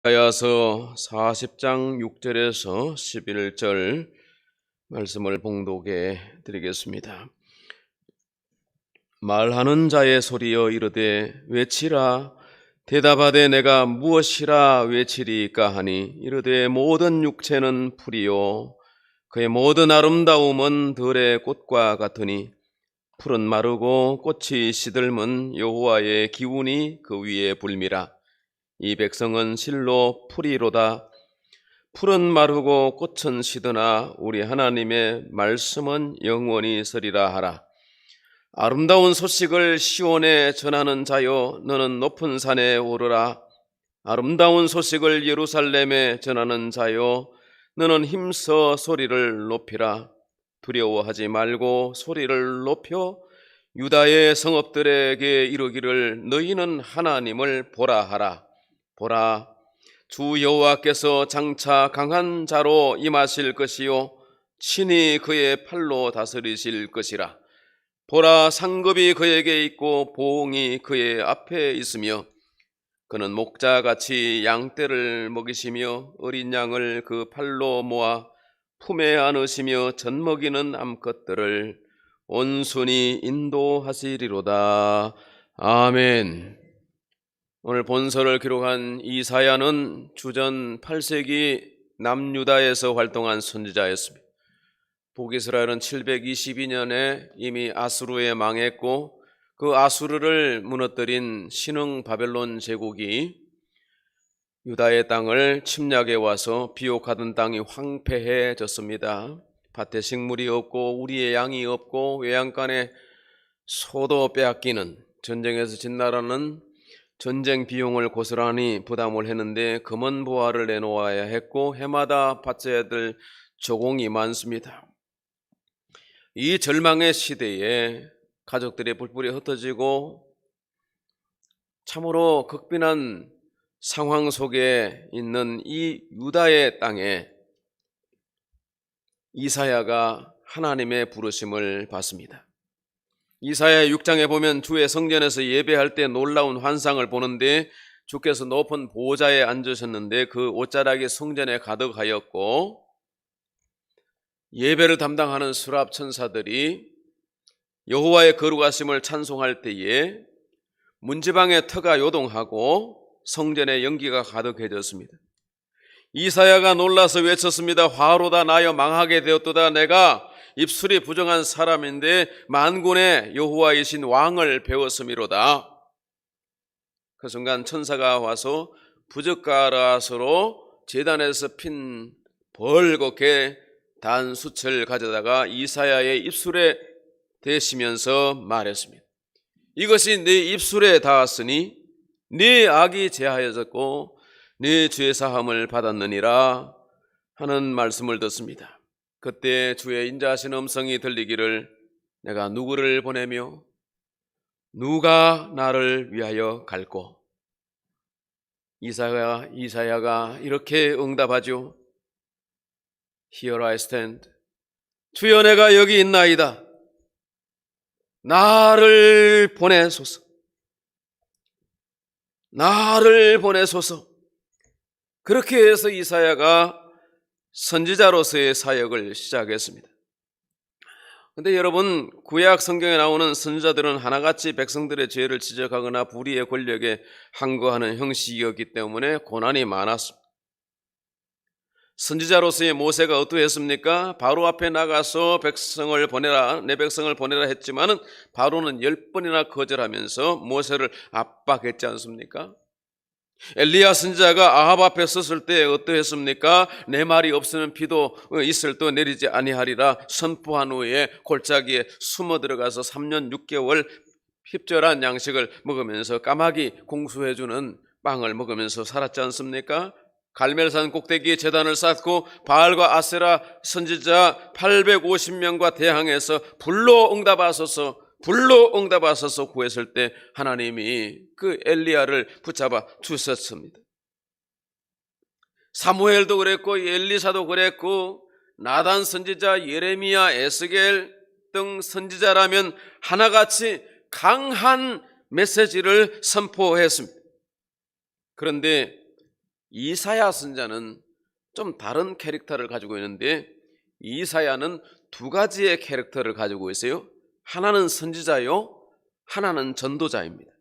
이사야서 40장 6절에서 11절 말씀을 봉독해 드리겠습니다. 말하는 자의 소리여 이르되 외치라. 대답하되 내가 무엇이라 외치리까 하니 이르되 모든 육체는 풀이요 그의 모든 아름다움은 들의 꽃과 같으니 풀은 마르고 꽃이 시들면 여호와의 기운이 그 위에 불미라. 이 백성은 실로 풀이로다. 풀은 마르고 꽃은 시드나 우리 하나님의 말씀은 영원히 서리라 하라. 아름다운 소식을 시온에 전하는 자여 너는 높은 산에 오르라. 아름다운 소식을 예루살렘에 전하는 자여 너는 힘써 소리를 높이라. 두려워하지 말고 소리를 높여 유다의 성읍들에게 이르기를 너희는 하나님을 보라 하라. 보라, 주 여호와께서 장차 강한 자로 임하실 것이요 친히 그의 팔로 다스리실 것이라. 보라, 상급이 그에게 있고 보응이 그의 앞에 있으며 그는 목자같이 양떼를 먹이시며 어린 양을 그 팔로 모아 품에 안으시며 젖먹이는 암컷들을 온순히 인도하시리로다. 아멘. 오늘 본서를 기록한 이사야는 주전 8세기 남유다에서 활동한 선지자였습니다. 북이스라엘은 722년에 이미 아수르에 망했고 그 아수르를 무너뜨린 신흥 바벨론 제국이 유다의 땅을 침략해 와서 비옥하던 땅이 황폐해졌습니다. 밭에 식물이 없고 우리의 양이 없고 외양간에 소도 빼앗기는, 전쟁에서 진 나라는 전쟁 비용을 고스란히 부담을 했는데 금은 보화를 내놓아야 했고 해마다 바쳐야 될 조공이 많습니다. 이 절망의 시대에 가족들의 뿔뿔이 흩어지고 참으로 극빈한 상황 속에 있는 이 유다의 땅에 이사야가 하나님의 부르심을 받습니다. 이사야 6장에 보면 주의 성전에서 예배할 때 놀라운 환상을 보는데 주께서 높은 보좌에 앉으셨는데 그 옷자락이 성전에 가득하였고 예배를 담당하는 수랍 천사들이 여호와의 거룩하심을 찬송할 때에 문지방의 터가 요동하고 성전에 연기가 가득해졌습니다. 이사야가 놀라서 외쳤습니다. 화로다 나여 망하게 되었도다. 내가 입술이 부정한 사람인데 만군의 여호와이신 왕을 배웠음이로다. 그 순간 천사가 와서 부젓가락으로 제단에서 핀 벌겋게 단 숯을 가져다가 이사야의 입술에 대시면서 말했습니다. 이것이 네 입술에 닿았으니 네 악이 제하여졌고 네 죄 사함을 받았느니라 하는 말씀을 듣습니다. 그때 주의 인자하신 음성이 들리기를 내가 누구를 보내며 누가 나를 위하여 갈꼬. 이사야가 이렇게 응답하죠. Here I stand. 주여 내가 여기 있나이다. 나를 보내소서. 나를 보내소서. 그렇게 해서 이사야가 선지자로서의 사역을 시작했습니다. 그런데 여러분, 구약 성경에 나오는 선지자들은 하나같이 백성들의 죄를 지적하거나 불의의 권력에 항거하는 형식이었기 때문에 고난이 많았습니다. 선지자로서의 모세가 어떠했습니까? 바로 앞에 나가서 백성을 보내라, 내 백성을 보내라 했지만은 바로는 10번이나 거절하면서 모세를 압박했지 않습니까? 엘리야 선지자가 아합 앞에 섰을 때 어떠했습니까? 내 말이 없으면 비도 있을 또 내리지 아니하리라 선포한 후에 골짜기에 숨어 들어가서 3년 6개월 핍절한 양식을 먹으면서 까마귀 공수해주는 빵을 먹으면서 살았지 않습니까? 갈멜산 꼭대기에 제단을 쌓고 바알과 아세라 선지자 850명과 대항해서 불로 응답하소서 구했을 때 하나님이 그 엘리야를 붙잡아 주셨습니다. 사무엘도 그랬고 엘리사도 그랬고 나단 선지자, 예레미야, 에스겔 등 선지자라면 하나같이 강한 메시지를 선포했습니다. 그런데 이사야 선자는 좀 다른 캐릭터를 가지고 있는데, 이사야는 두 가지의 캐릭터를 가지고 있어요. 하나는 선지자요, 하나는 전도자입니다.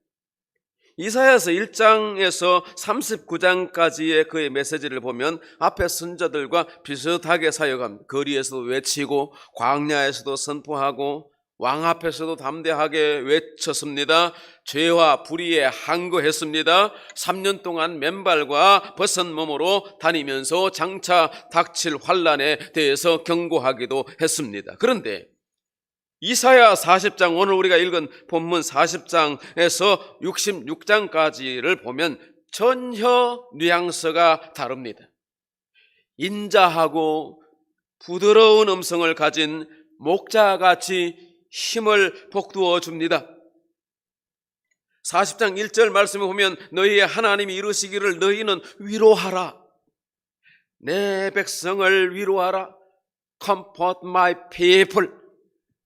이사야서 1장에서 39장까지의 그의 메시지를 보면 앞에 선자들과 비슷하게 사역합니다. 거리에서도 외치고 광야에서도 선포하고 왕 앞에서도 담대하게 외쳤습니다. 죄와 불의에 항거했습니다. 3년 동안 맨발과 벗은 몸으로 다니면서 장차 닥칠 환난에 대해서 경고하기도 했습니다. 그런데 이사야 40장, 오늘 우리가 읽은 본문 40장에서 66장까지를 보면 전혀 뉘앙스가 다릅니다. 인자하고 부드러운 음성을 가진 목자같이 힘을 북두어 줍니다. 40장 1절 말씀에 보면 너희의 하나님이 이루시기를 너희는 위로하라. 내 백성을 위로하라. Comfort my people.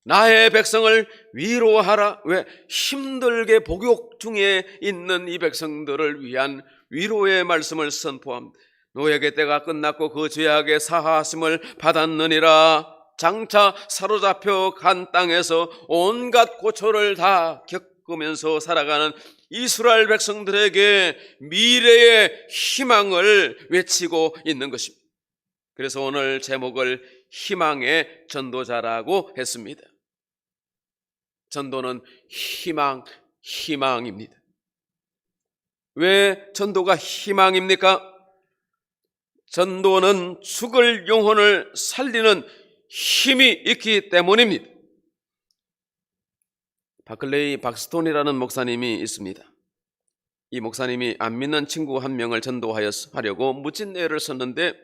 나의 백성을 위로하라. 왜? 힘들게 복역 중에 있는 이 백성들을 위한 위로의 말씀을 선포합니다. 노예의 때가 끝났고 그 죄악의 사하심을 받았느니라. 장차 사로잡혀 간 땅에서 온갖 고초를 다 겪으면서 살아가는 이스라엘 백성들에게 미래의 희망을 외치고 있는 것입니다. 그래서 오늘 제목을 희망의 전도자라고 했습니다. 전도는 희망입니다. 왜 전도가 희망입니까? 전도는 죽을 영혼을 살리는 힘이 있기 때문입니다. 바클레이 박스톤이라는 목사님이 있습니다. 이 목사님이 안 믿는 친구 한 명을 전도하려고 무진 애를 썼는데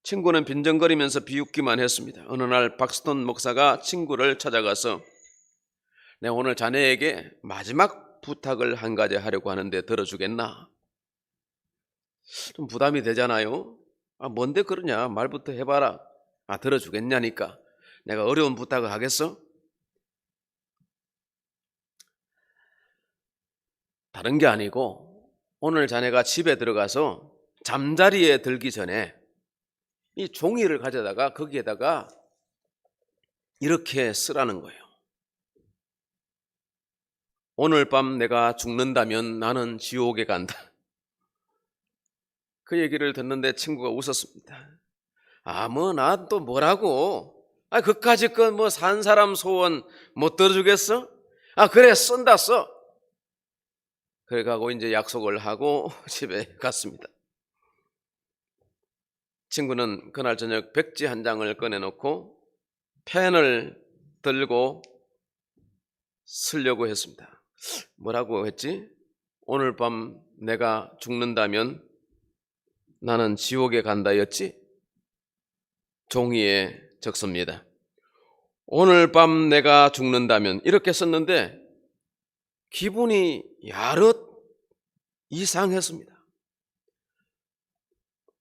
친구는 빈정거리면서 비웃기만 했습니다. 어느 날 박스톤 목사가 친구를 찾아가서 내가 오늘 자네에게 마지막 부탁을 한 가지 하려고 하는데 들어주겠나? 좀 부담이 되잖아요. 뭔데 그러냐? 말부터 해봐라. 들어주겠냐니까. 내가 어려운 부탁을 하겠어? 다른 게 아니고 오늘 자네가 집에 들어가서 잠자리에 들기 전에 이 종이를 가져다가 거기에다가 이렇게 쓰라는 거예요. 오늘 밤 내가 죽는다면 나는 지옥에 간다. 그 얘기를 듣는데 친구가 웃었습니다. 난 또 뭐라고? 그까짓 건 뭐 산 사람 소원 못 들어주겠어? 그래, 쓴다, 써. 그래가고 이제 약속을 하고 집에 갔습니다. 친구는 그날 저녁 백지 한 장을 꺼내놓고 펜을 들고 쓰려고 했습니다. 뭐라고 했지? 오늘 밤 내가 죽는다면 나는 지옥에 간다였지? 종이에 적습니다. 오늘 밤 내가 죽는다면 이렇게 썼는데 기분이 야릇 이상했습니다.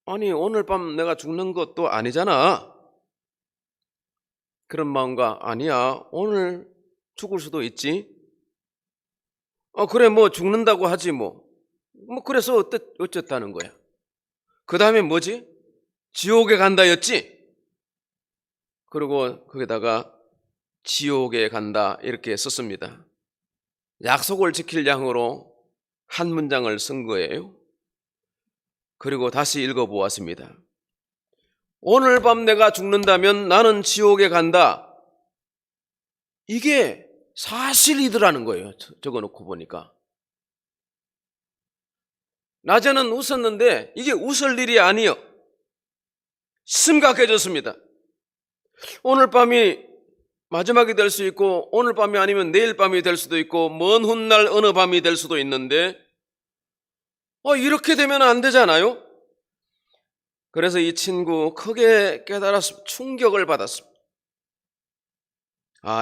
오늘 밤 내가 죽는 것도 아니잖아. 그런 마음과 아니야, 오늘 죽을 수도 있지. 그래, 뭐 죽는다고 하지 뭐 그래서 어쨌다는 거야. 그 다음에 뭐지? 지옥에 간다였지? 그리고 거기다가 지옥에 간다 이렇게 썼습니다. 약속을 지킬 양으로 한 문장을 쓴 거예요. 그리고 다시 읽어보았습니다. 오늘 밤 내가 죽는다면 나는 지옥에 간다. 이게 사실이더라는 거예요. 적어놓고 보니까. 낮에는 웃었는데 이게 웃을 일이 아니요. 심각해졌습니다. 오늘 밤이 마지막이 될 수 있고 오늘 밤이 아니면 내일 밤이 될 수도 있고 먼 훗날 어느 밤이 될 수도 있는데 이렇게 되면 안 되잖아요. 그래서 이 친구 크게 깨달았습니다. 충격을 받았습니다.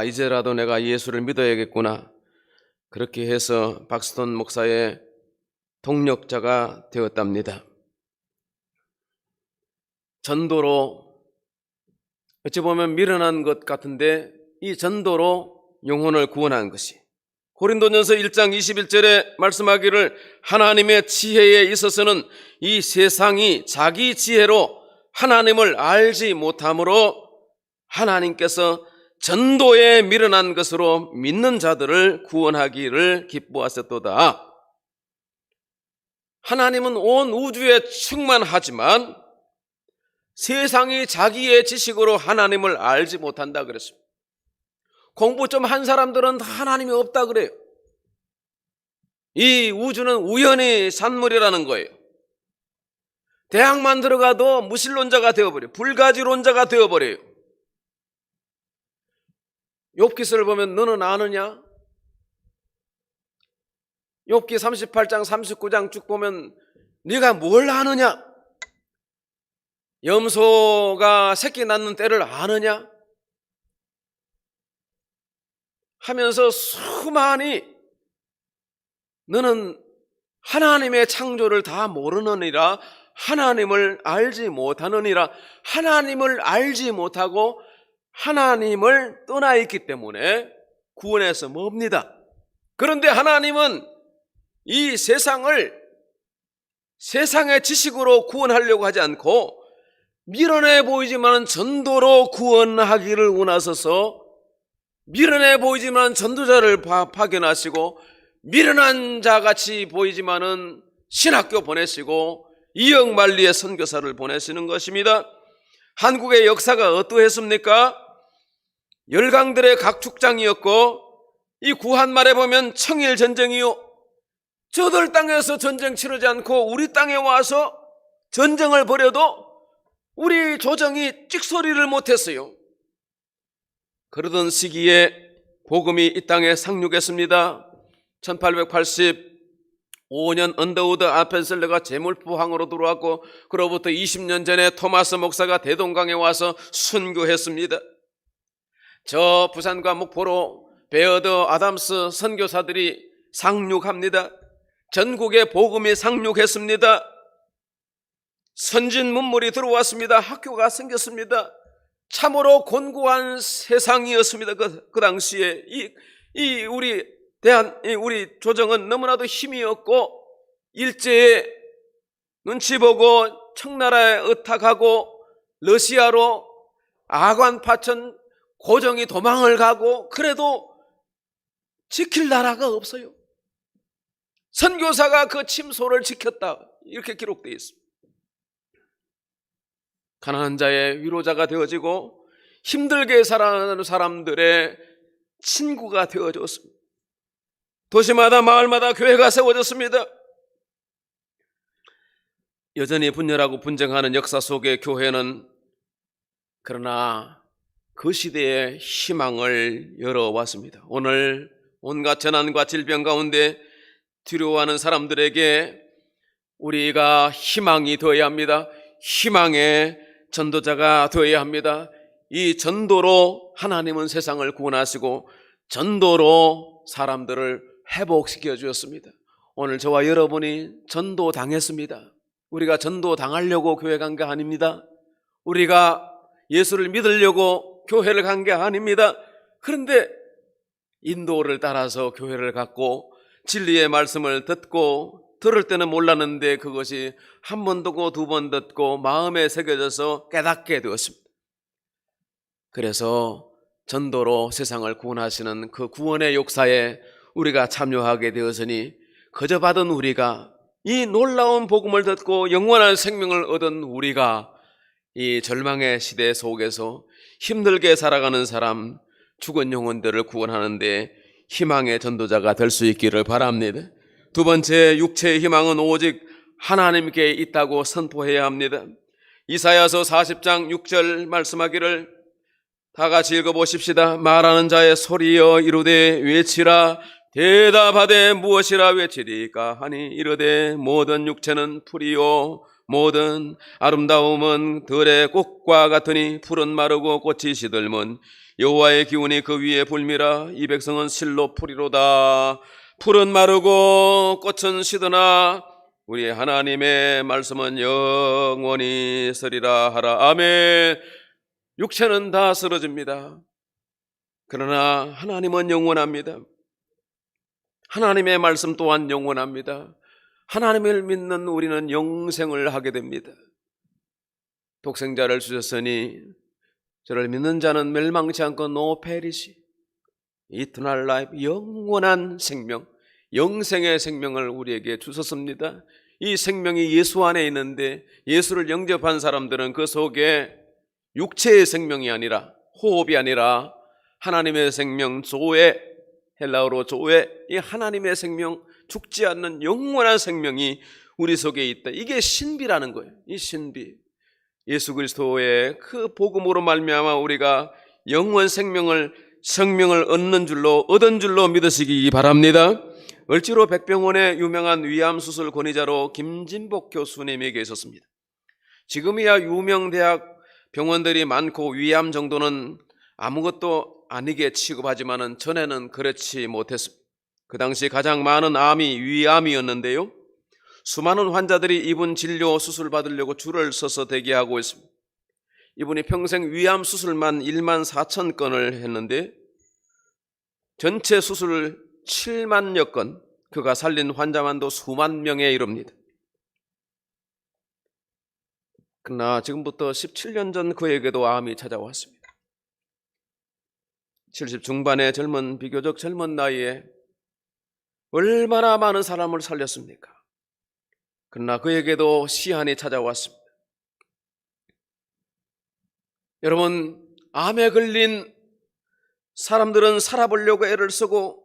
이제라도 내가 예수를 믿어야겠구나. 그렇게 해서 박스톤 목사의 동력자가 되었답니다. 전도로 어찌 보면 미련한 것 같은데 이 전도로 영혼을 구원한 것이 고린도전서 1장 21절에 말씀하기를 하나님의 지혜에 있어서는 이 세상이 자기 지혜로 하나님을 알지 못하므로 하나님께서 전도에 미련한 것으로 믿는 자들을 구원하기를 기뻐하셨도다. 하나님은 온 우주에 충만하지만 세상이 자기의 지식으로 하나님을 알지 못한다 그랬습니다. 공부 좀 한 사람들은 다 하나님이 없다 그래요. 이 우주는 우연의 산물이라는 거예요. 대학만 들어가도 무신론자가 되어버려요. 불가지론자가 되어버려요. 욥기서를 보면 너는 아느냐? 욥기 38장 39장 쭉 보면 네가 뭘 아느냐? 염소가 새끼 낳는 때를 아느냐? 하면서 수많이 너는 하나님의 창조를 다 모르느니라, 하나님을 알지 못하느니라. 하나님을 알지 못하고 하나님을 떠나 있기 때문에 구원에서 멉니다. 그런데 하나님은 이 세상을 세상의 지식으로 구원하려고 하지 않고 미련해 보이지만 전도로 구원하기를 원하셔서 미련해 보이지만 전도자를 파견하시고 미련한 자같이 보이지만은 신학교 보내시고 이역만리의 선교사를 보내시는 것입니다. 한국의 역사가 어떠했습니까? 열강들의 각축장이었고 이 구한말에 보면 청일전쟁이요, 저들 땅에서 전쟁 치르지 않고 우리 땅에 와서 전쟁을 벌여도 우리 조정이 찍소리를 못했어요. 그러던 시기에 복음이 이 땅에 상륙했습니다. 1885년 언더우드 아펜셀러가 제물포항으로 들어왔고 그로부터 20년 전에 토마스 목사가 대동강에 와서 순교했습니다. 저 부산과 목포로 베어드 아담스 선교사들이 상륙합니다. 전국에 복음이 상륙했습니다. 선진 문물이 들어왔습니다. 학교가 생겼습니다. 참으로 곤고한 세상이었습니다. 그 당시에 우리 조정은 너무나도 힘이 없고 일제에 눈치 보고 청나라에 의탁하고 러시아로 아관 파천 고정이 도망을 가고 그래도 지킬 나라가 없어요. 선교사가 그 침소를 지켰다 이렇게 기록되어 있습니다. 가난한 자의 위로자가 되어지고 힘들게 살아가는 사람들의 친구가 되어졌습니다. 도시마다 마을마다 교회가 세워졌습니다. 여전히 분열하고 분쟁하는 역사 속의 교회는 그러나 그 시대에 희망을 열어왔습니다. 오늘 온갖 재난과 질병 가운데 두려워하는 사람들에게 우리가 희망이 되어야 합니다. 희망의 전도자가 되어야 합니다. 이 전도로 하나님은 세상을 구원하시고 전도로 사람들을 회복시켜 주었습니다. 오늘 저와 여러분이 전도 당했습니다. 우리가 전도 당하려고 교회 간 게 아닙니다. 우리가 예수를 믿으려고 교회를 간 게 아닙니다. 그런데 인도를 따라서 교회를 갔고 진리의 말씀을 듣고 들을 때는 몰랐는데 그것이 한 번 듣고 두 번 듣고 마음에 새겨져서 깨닫게 되었습니다. 그래서 전도로 세상을 구원하시는 그 구원의 역사에 우리가 참여하게 되었으니 거저 받은 우리가 이 놀라운 복음을 듣고 영원한 생명을 얻은 우리가 이 절망의 시대 속에서 힘들게 살아가는 사람, 죽은 영혼들을 구원하는데 희망의 전도자가 될 수 있기를 바랍니다. 두 번째, 육체의 희망은 오직 하나님께 있다고 선포해야 합니다. 이사야서 40장 6절 말씀하기를 다 같이 읽어보십시다. 말하는 자의 소리여 이르되 외치라. 대답하되 무엇이라 외치리까 하니 이르되 모든 육체는 풀이요 모든 아름다움은 들의 꽃과 같으니 풀은 마르고 꽃이 시들면 여호와의 기운이 그 위에 불미라. 이 백성은 실로 풀이로다. 풀은 마르고 꽃은 시드나 우리 하나님의 말씀은 영원히 서리라 하라. 아멘. 육체는 다 쓰러집니다. 그러나 하나님은 영원합니다. 하나님의 말씀 또한 영원합니다. 하나님을 믿는 우리는 영생을 하게 됩니다. 독생자를 주셨으니 저를 믿는 자는 멸망치 않고 no perish, eternal life, 영원한 생명, 영생의 생명을 우리에게 주셨습니다. 이 생명이 예수 안에 있는데 예수를 영접한 사람들은 그 속에 육체의 생명이 아니라, 호흡이 아니라 하나님의 생명, 조에, 헬라어로 조에, 이 하나님의 생명, 죽지 않는 영원한 생명이 우리 속에 있다. 이게 신비라는 거예요. 이 신비, 예수 그리스도의 그 복음으로 말미암아 우리가 영원 생명을 얻는 줄로 믿으시기 바랍니다. 을지로 백병원의 유명한 위암 수술 권위자로 김진복 교수님이 계셨습니다. 지금이야 유명 대학 병원들이 많고 위암 정도는 아무것도 아니게 취급하지만은 전에는 그렇지 못했습니다. 그 당시 가장 많은 암이 위암이었는데요, 수많은 환자들이 이분 진료 수술 받으려고 줄을 서서 대기하고 있습니다. 이분이 평생 위암 수술만 1만 4천 건을 했는데 전체 수술 7만여 건, 그가 살린 환자만도 수만 명에 이릅니다. 그러나 지금부터 17년 전 그에게도 암이 찾아왔습니다. 70 중반의 비교적 젊은 나이에 얼마나 많은 사람을 살렸습니까? 그러나 그에게도 시한이 찾아왔습니다. 여러분, 암에 걸린 사람들은 살아보려고 애를 쓰고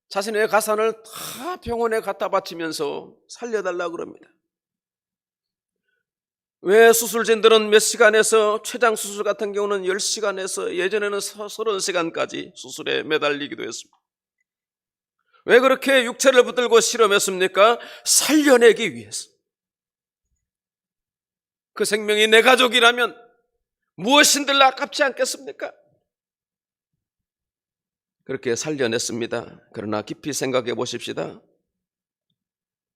자신의 가산을 다 병원에 갖다 바치면서 살려달라고 그럽니다. 왜 수술진들은 몇 시간에서, 췌장 수술 같은 경우는 10시간에서 예전에는 30시간까지 수술에 매달리기도 했습니다. 왜 그렇게 육체를 붙들고 실험했습니까? 살려내기 위해서. 그 생명이 내 가족이라면 무엇인들 아깝지 않겠습니까? 그렇게 살려냈습니다. 그러나 깊이 생각해 보십시다.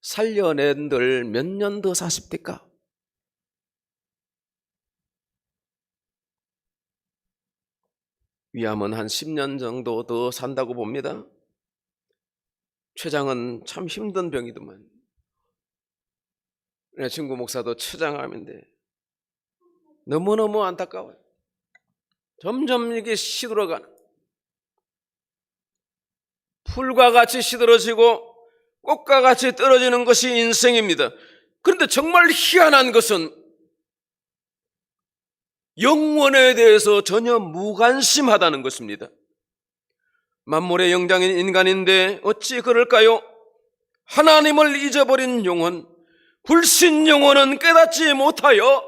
살려낸들 몇 년 더 사십니까? 위암은 한 10년 정도 더 산다고 봅니다. 췌장은 참 힘든 병이더만. 내 친구 목사도 췌장암인데 너무너무 안타까워요. 점점 이게 시들어가는, 풀과 같이 시들어지고 꽃과 같이 떨어지는 것이 인생입니다. 그런데 정말 희한한 것은 영원에 대해서 전혀 무관심하다는 것입니다. 만물의 영장인 인간인데 어찌 그럴까요? 하나님을 잊어버린 영혼, 불신 영혼은 깨닫지 못하여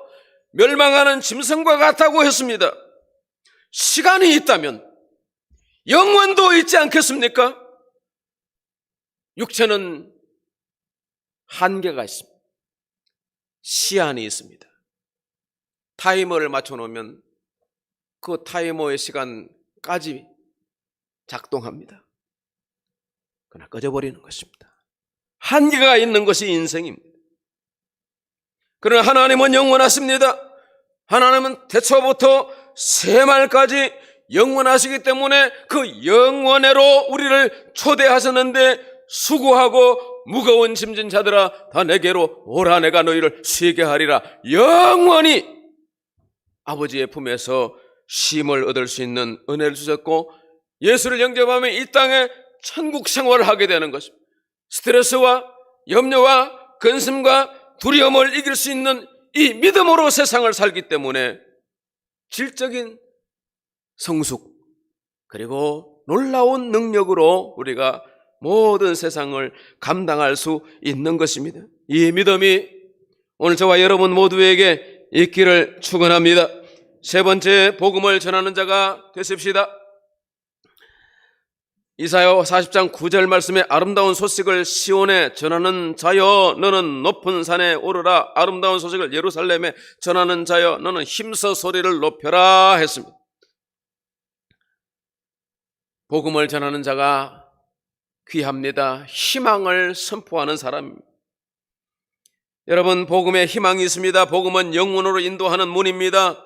멸망하는 짐승과 같다고 했습니다. 시간이 있다면 영원도 있지 않겠습니까? 육체는 한계가 있습니다. 시한이 있습니다. 타이머를 맞춰놓으면 그 타이머의 시간까지 작동합니다. 그러나 꺼져버리는 것입니다. 한계가 있는 것이 인생입니다. 그러나 하나님은 영원하십니다. 하나님은 태초부터 새말까지 영원하시기 때문에 그 영원회로 우리를 초대하셨는데, 수고하고 무거운 짐진 자들아 다 내게로 오라, 내가 너희를 쉬게 하리라. 영원히 아버지의 품에서 쉼을 얻을 수 있는 은혜를 주셨고, 예수를 영접하면 이 땅에 천국 생활을 하게 되는 것입니다. 스트레스와 염려와 근심과 두려움을 이길 수 있는 이 믿음으로 세상을 살기 때문에 질적인 성숙, 그리고 놀라운 능력으로 우리가 모든 세상을 감당할 수 있는 것입니다. 이 믿음이 오늘 저와 여러분 모두에게 있기를 축원합니다. 세 번째, 복음을 전하는 자가 되십시다. 이사야 40장 9절 말씀에 아름다운 소식을 시온에 전하는 자여 너는 높은 산에 오르라, 아름다운 소식을 예루살렘에 전하는 자여 너는 힘써 소리를 높여라 했습니다. 복음을 전하는 자가 귀합니다. 희망을 선포하는 사람입니다. 여러분, 복음에 희망이 있습니다. 복음은 영원으로 인도하는 문입니다.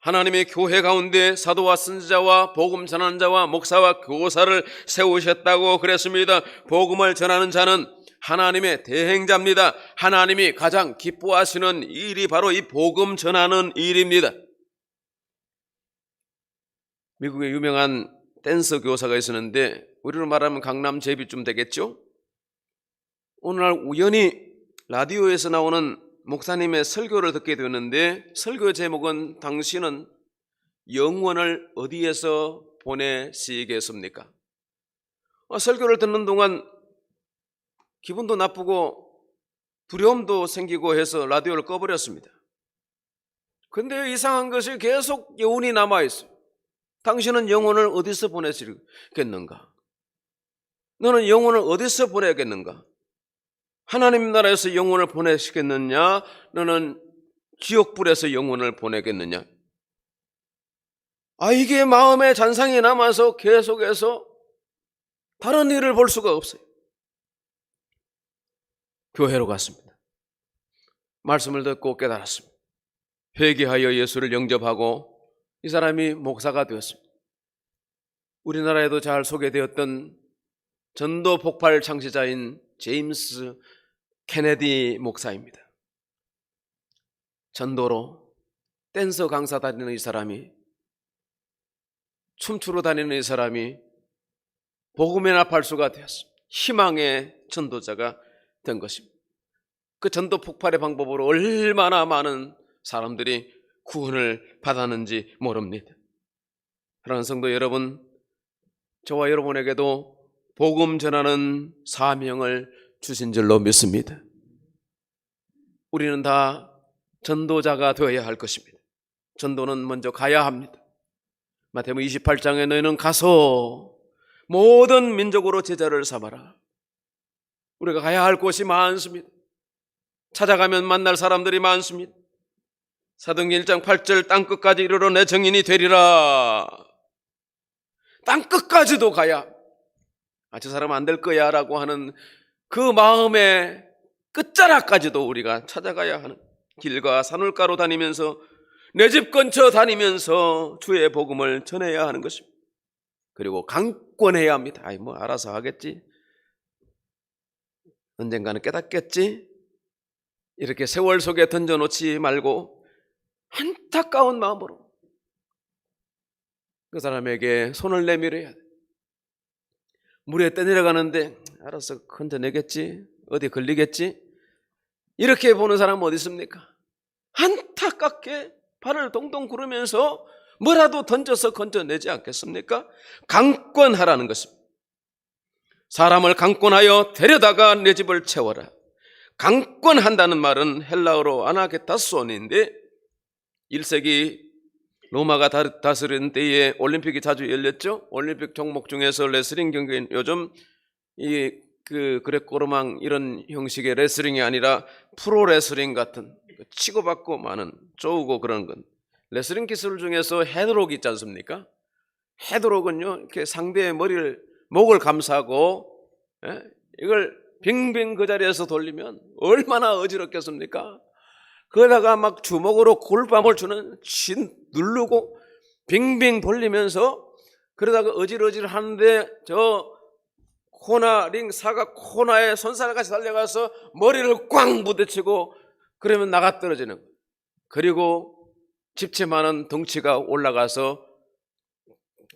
하나님의 교회 가운데 사도와 선지자와 복음 전하는 자와 목사와 교사를 세우셨다고 그랬습니다. 복음을 전하는 자는 하나님의 대행자입니다. 하나님이 가장 기뻐하시는 일이 바로 이 복음 전하는 일입니다. 미국의 유명한 댄서 교사가 있었는데 우리로 말하면 강남 제비쯤 되겠죠? 오늘날 우연히 라디오에서 나오는 목사님의 설교를 듣게 되었는데 설교 제목은 당신은 영혼을 어디에서 보내시겠습니까? 설교를 듣는 동안 기분도 나쁘고 두려움도 생기고 해서 라디오를 꺼버렸습니다. 근데 이상한 것이 계속 여운이 남아있어요. 당신은 영혼을 어디서 보내시겠는가? 너는 영혼을 어디서 보내겠는가? 하나님 나라에서 영혼을 보내시겠느냐? 너는 지옥불에서 영혼을 보내겠느냐? 이게 마음에 잔상이 남아서 계속해서 다른 일을 볼 수가 없어요. 교회로 갔습니다. 말씀을 듣고 깨달았습니다. 회개하여 예수를 영접하고 이 사람이 목사가 되었습니다. 우리나라에도 잘 소개되었던 전도 폭발 창시자인 제임스 케네디 목사입니다. 전도로 댄서 강사 다니는 이 사람이, 춤추러 다니는 이 사람이 복음의 나팔수가 되었습니다. 희망의 전도자가 된 것입니다. 그 전도 폭발의 방법으로 얼마나 많은 사람들이 구원을 받았는지 모릅니다. 사랑하는 성도 여러분, 저와 여러분에게도 복음 전하는 사명을 주신 줄로 믿습니다. 우리는 다 전도자가 되어야 할 것입니다. 전도는 먼저 가야 합니다. 마태복음 28장에 너희는 가서 모든 민족으로 제자를 삼아라. 우리가 가야 할 곳이 많습니다. 찾아가면 만날 사람들이 많습니다. 사도행전 1장 8절 땅끝까지 이르러 내 증인이 되리라. 땅끝까지도 가야, 저 사람 안 될 거야 라고 하는 그 마음의 끝자락까지도 우리가 찾아가야 하는, 길과 산울가로 다니면서 내 집 근처 다니면서 주의 복음을 전해야 하는 것입니다. 그리고 강권해야 합니다. 알아서 하겠지, 언젠가는 깨닫겠지, 이렇게 세월 속에 던져놓지 말고 안타까운 마음으로 그 사람에게 손을 내밀어야 돼. 물에 떠내려가는데 알아서 건져내겠지, 어디 걸리겠지, 이렇게 보는 사람은 어디 있습니까? 안타깝게 발을 동동 구르면서 뭐라도 던져서 건져내지 않겠습니까? 강권하라는 것입니다. 사람을 강권하여 데려다가 내 집을 채워라. 강권한다는 말은 헬라어로 아나게타손인데 1세기 로마가 다스린 때에 올림픽이 자주 열렸죠. 올림픽 종목 중에서 레슬링 경기는 요즘 그레코로망 이런 형식의 레슬링이 아니라 프로레슬링 같은 치고받고 많은 쪼우고 그런 건, 레슬링 기술 중에서 헤드록 있지 않습니까? 헤드록은요, 이렇게 상대의 목을 감싸고 이걸 빙빙 그 자리에서 돌리면 얼마나 어지럽겠습니까? 그러다가 막 주먹으로 골밤을 주는, 누르고 빙빙 돌리면서 그러다가 어질어질 하는데 저 코나, 링 사각 코나에 손살같이 달려가서 머리를 꽝 부딪히고 그러면 나가 떨어지는 거예요. 그리고 집체 많은 덩치가 올라가서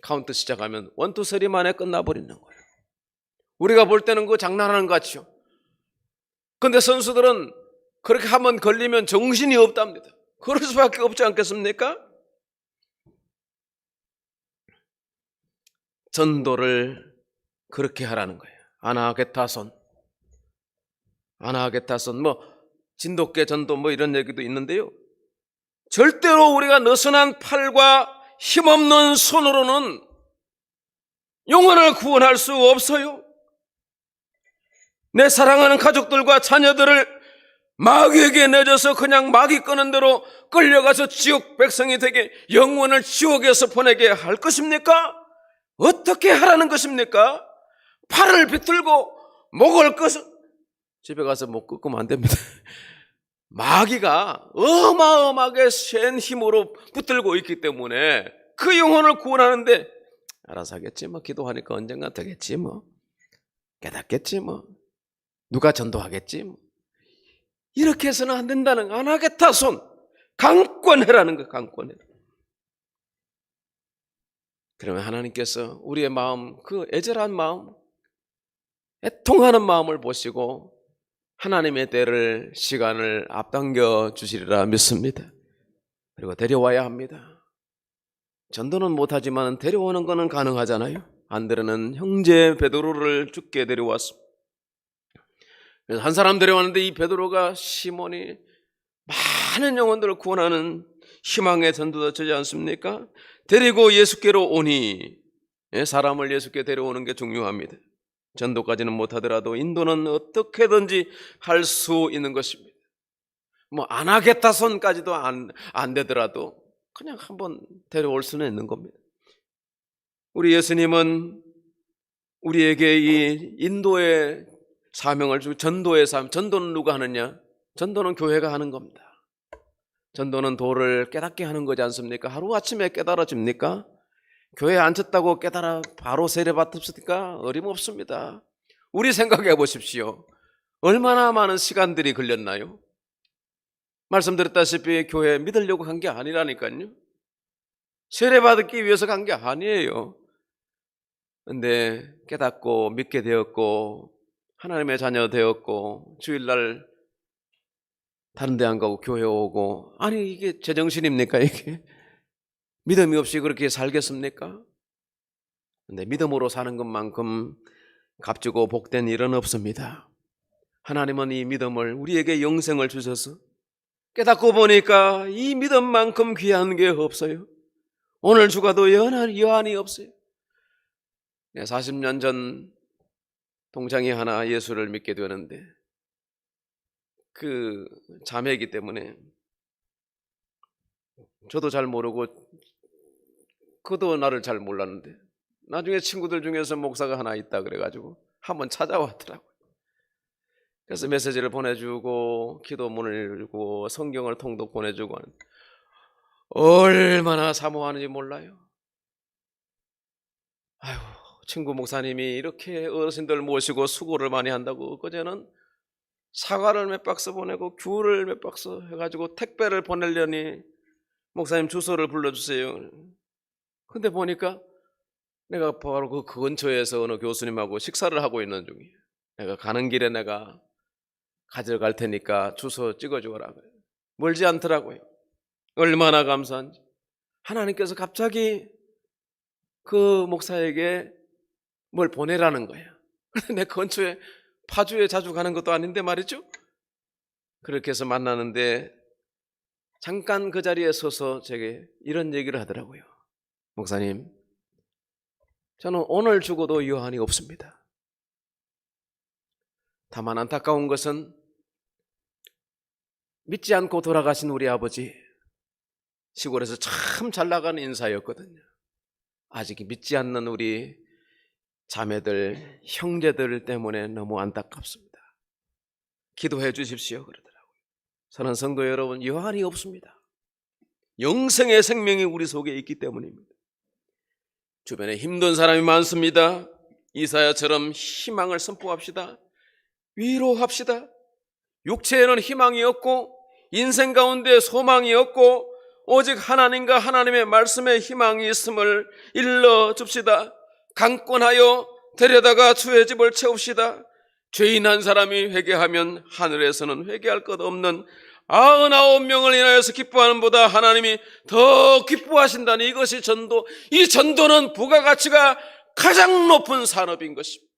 카운트 시작하면 1, 2, 3 만에 끝나버리는 거예요. 우리가 볼 때는 그거 장난하는 것 같죠. 그런데 선수들은 그렇게 한번 걸리면 정신이 없답니다. 그럴 수밖에 없지 않겠습니까? 전도를 그렇게 하라는 거예요. 아나게타손, 진돗개 전도 이런 얘기도 있는데요, 절대로 우리가 느슨한 팔과 힘없는 손으로는 영혼을 구원할 수 없어요. 내 사랑하는 가족들과 자녀들을 마귀에게 내줘서 그냥 마귀 끄는 대로 끌려가서 지옥 백성이 되게, 영혼을 지옥에서 보내게 할 것입니까? 어떻게 하라는 것입니까? 팔을 비틀고 목을 끄서, 집에 가서 목 끄면 안 됩니다. 마귀가 어마어마하게 센 힘으로 붙들고 있기 때문에 그 영혼을 구원하는데 알아서 하겠지 뭐, 기도하니까 언젠가 되겠지 뭐, 깨닫겠지 뭐, 누가 전도하겠지 뭐, 이렇게 해서는 안 된다는 거. 안 하겠다 손 강권해라는 거. 강권해. 그러면 하나님께서 우리의 마음, 그 애절한 마음, 애통하는 마음을 보시고 하나님의 때를, 시간을 앞당겨 주시리라 믿습니다. 그리고 데려와야 합니다. 전도는 못하지만 데려오는 것은 가능하잖아요. 안드레는 형제 베드로를 죽게 데려왔습니다. 그래서 한 사람 데려왔는데 이 베드로가, 시몬이 많은 영혼들을 구원하는 희망의 전도자 되지 않습니까? 데리고 예수께로 오니, 사람을 예수께 데려오는 게 중요합니다. 전도까지는 못하더라도 인도는 어떻게든지 할 수 있는 것입니다. 뭐 안 하겠다 손까지도 안 되더라도 그냥 한번 데려올 수는 있는 겁니다. 우리 예수님은 우리에게 이 인도의 사명을 주고, 전도의 사명, 전도는 누가 하느냐? 전도는 교회가 하는 겁니다. 전도는 도를 깨닫게 하는 거지 않습니까? 하루아침에 깨달아집니까? 교회에 앉혔다고 깨달아 바로 세례받습니까? 어림없습니다. 우리 생각해 보십시오. 얼마나 많은 시간들이 걸렸나요? 말씀드렸다시피 교회 믿으려고 간 게 아니라니까요. 세례받기 위해서 간 게 아니에요. 근데 깨닫고 믿게 되었고 하나님의 자녀 되었고 주일날 다른 데 안 가고 교회 오고, 아니 이게 제정신입니까? 이게 믿음이 없이 그렇게 살겠습니까? 근데 믿음으로 사는 것만큼 값지고 복된 일은 없습니다. 하나님은 이 믿음을, 우리에게 영생을 주셔서 깨닫고 보니까 이 믿음만큼 귀한 게 없어요. 오늘 죽어도 여한이 없어요. 40년 전 동창이 하나 예수를 믿게 되었는데, 그 자매이기 때문에 저도 잘 모르고 그도 나를 잘 몰랐는데 나중에 친구들 중에서 목사가 하나 있다 그래가지고 한번 찾아왔더라고요. 그래서 메시지를 보내주고 기도문을 읽고 성경을 통독 보내주고, 얼마나 사모하는지 몰라요. 아유, 친구 목사님이 이렇게 어르신들 모시고 수고를 많이 한다고 그제는 사과를 몇 박스 보내고 귤을 몇 박스 해가지고 택배를 보내려니 목사님 주소를 불러주세요. 근데 보니까 내가 바로 그 근처에서 어느 교수님하고 식사를 하고 있는 중이에요. 내가 가는 길에 내가 가져갈 테니까 주소 찍어주거라. 멀지 않더라고요. 얼마나 감사한지. 하나님께서 갑자기 그 목사에게 뭘 보내라는 거야. 내 근처에 파주에 자주 가는 것도 아닌데 말이죠. 그렇게 해서 만나는데 잠깐 그 자리에 서서 제게 이런 얘기를 하더라고요. 목사님, 저는 오늘 죽어도 유한이 없습니다. 다만 안타까운 것은 믿지 않고 돌아가신 우리 아버지, 시골에서 참 잘 나가는 인사였거든요. 아직 믿지 않는 우리 자매들, 형제들 때문에 너무 안타깝습니다. 기도해 주십시오 그러더라고요. 사랑하는 성도 여러분, 유한이 없습니다. 영생의 생명이 우리 속에 있기 때문입니다. 주변에 힘든 사람이 많습니다. 이사야처럼 희망을 선포합시다. 위로합시다. 육체에는 희망이 없고 인생 가운데 소망이 없고 오직 하나님과 하나님의 말씀에 희망이 있음을 일러줍시다. 강권하여 데려다가 주의 집을 채웁시다. 죄인 한 사람이 회개하면 하늘에서는 회개할 것 없는 99명을 인하여서 기뻐하는 보다 하나님이 더 기뻐하신다니, 이것이 전도. 이 전도는 부가가치가 가장 높은 산업인 것입니다.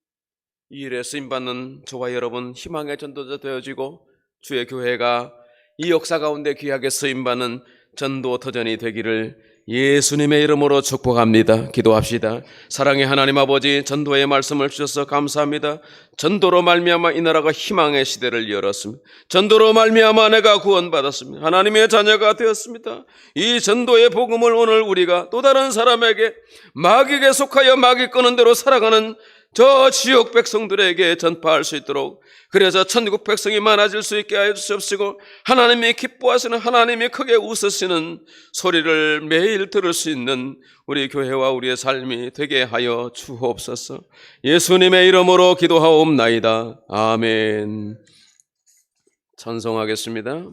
이 일에 쓰임받는 저와 여러분 희망의 전도자 되어지고 주의 교회가 이 역사 가운데 귀하게 쓰임받는 전도 터전이 되기를 예수님의 이름으로 축복합니다. 기도합시다. 사랑의 하나님 아버지, 전도의 말씀을 주셔서 감사합니다. 전도로 말미암아 이 나라가 희망의 시대를 열었습니다. 전도로 말미암아 내가 구원받았습니다. 하나님의 자녀가 되었습니다. 이 전도의 복음을 오늘 우리가 또 다른 사람에게, 마귀에게 속하여 마귀 끄는 대로 살아가는 저 지옥 백성들에게 전파할 수 있도록, 그래서 천국 백성이 많아질 수 있게 하여 주옵시고, 하나님이 기뻐하시는, 하나님이 크게 웃으시는 소리를 매일 들을 수 있는 우리 교회와 우리의 삶이 되게 하여 주옵소서. 예수님의 이름으로 기도하옵나이다. 아멘. 찬송하겠습니다.